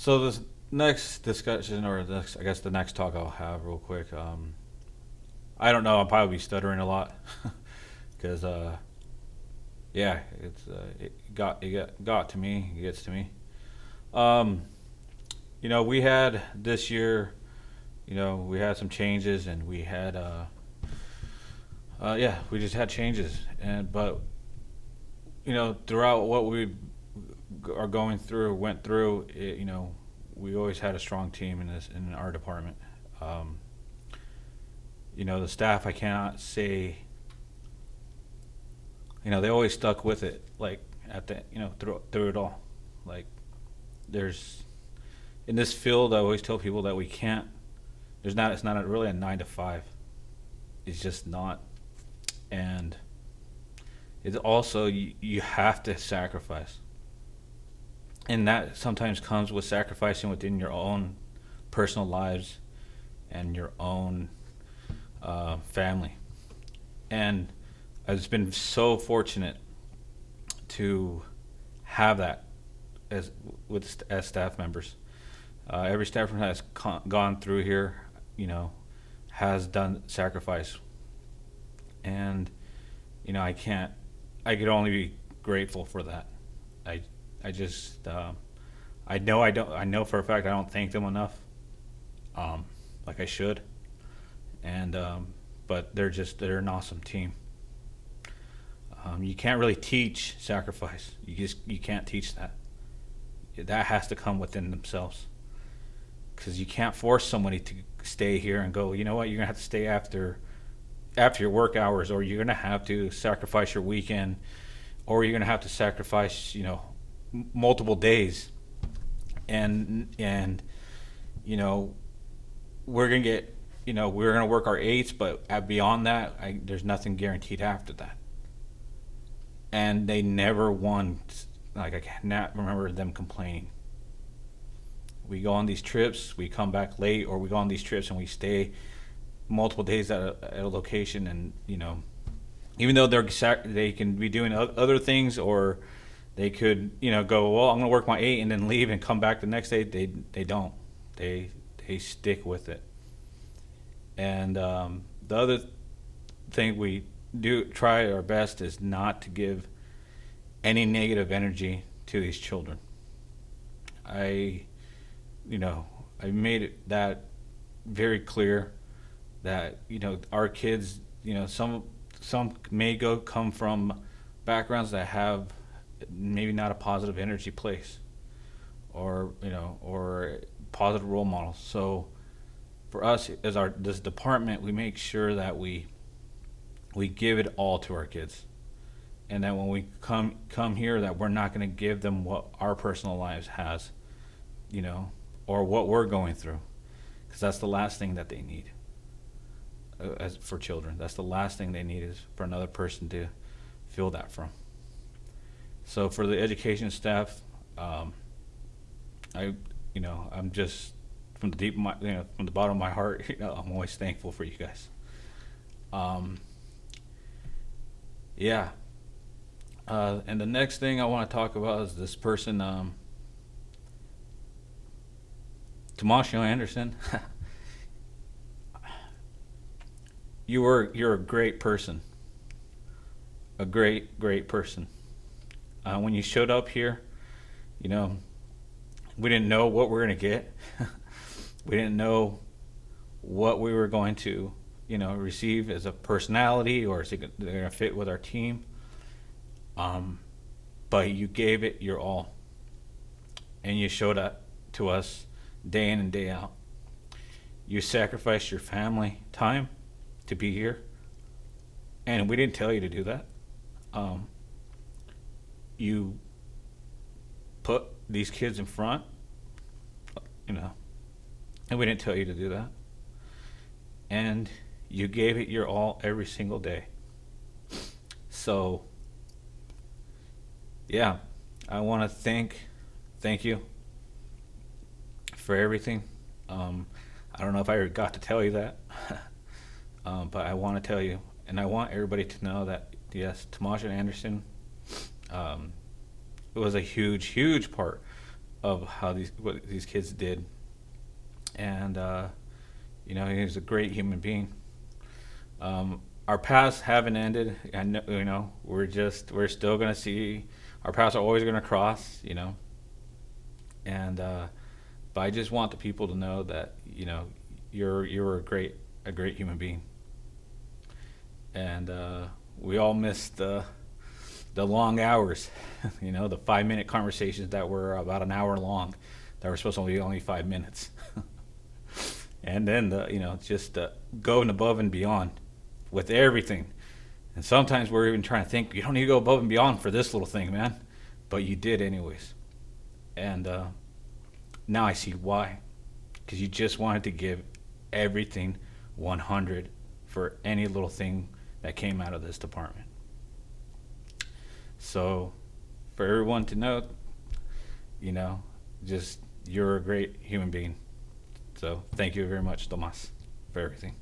So this next discussion, or next, I guess the next talk I'll have real quick. I don't know. I'll probably be stuttering a lot because, yeah, it got to me. It gets to me. Um, we had this year. We had some changes, and we had, yeah, we just had changes, and but throughout what we are going through, went through, we always had a strong team in our department. Um, the staff, I cannot say, they always stuck with it, like at the, through it all. Like there's in this field, I always tell people that we can't. It's not really a 9 to 5. It's just not, and it's also you have to sacrifice, and that sometimes comes with sacrificing within your own personal lives and your own family. And I've been so fortunate to have that as staff members. Every staff member has gone through here, you know, has done sacrifice, and I can't. I could only be grateful for that. I I just I know I don't. I know for a fact I don't thank them enough, like I should, and but they're an awesome team. You can't really teach sacrifice. You can't teach that. That has to come within themselves, because you can't force somebody to stay here and go. You know what? You're gonna have to stay after your work hours, or you're gonna have to sacrifice your weekend, or you're gonna have to sacrifice multiple days, and you know we're gonna get we're gonna work our eights, but beyond that, there's nothing guaranteed after that. And they never once, like, I cannot remember them complaining. We go on these trips, we come back late, or we go on these trips and we stay multiple days at a location, and even though they can be doing other things, or they could go, well, I'm gonna work my 8 and then leave and come back the next day. They don't. They stick with it. And the other thing we do try our best is not to give any negative energy to these children. I I made it that very clear that our kids, some may go come from backgrounds that have maybe not a positive energy place, or positive role models. So for us, as our this department, we make sure that we give it all to our kids, and that when we come here, that we're not going to give them what our personal lives has, or what we're going through, because that's the last thing that they need. As for children, that's the last thing they need, is for another person to feel that from. So for the education staff, I I'm just from the deep of my from the bottom of my heart, I'm always thankful for you guys. Um, yeah. And the next thing I want to talk about is this person, Tomasio Anderson. You're a great person, a great person. When you showed up here, you know we didn't know what we are gonna get. We didn't know what we were going to receive as a personality, or is it going to fit with our team. Um, but you gave it your all, and you showed up to us day in and day out. You sacrificed your family time to be here, and we didn't tell you to do that. Um, you put these kids in front, you know, and we didn't tell you to do that. And you gave it your all every single day. So yeah, I want to thank you for everything. Um, I don't know if I ever got to tell you that, but I want to tell you, and I want everybody to know that yes, Tamasha Anderson, um, it was a huge part of how these what these kids did, and he's a great human being. Our paths haven't ended. I know, we're still gonna see our paths are always gonna cross. And but I just want the people to know that you're a great human being, and we all missed the long hours, the 5 minute conversations that were about an hour long, that were supposed to be only 5 minutes, and then just going above and beyond with everything. And sometimes we're even trying to think you don't need to go above and beyond for this little thing, man, but you did anyways. And now I see why, because you just wanted to give everything 100 for any little thing that came out of this department. So, for everyone to know, you know, just you're a great human being. So, thank you very much, Tomas, for everything.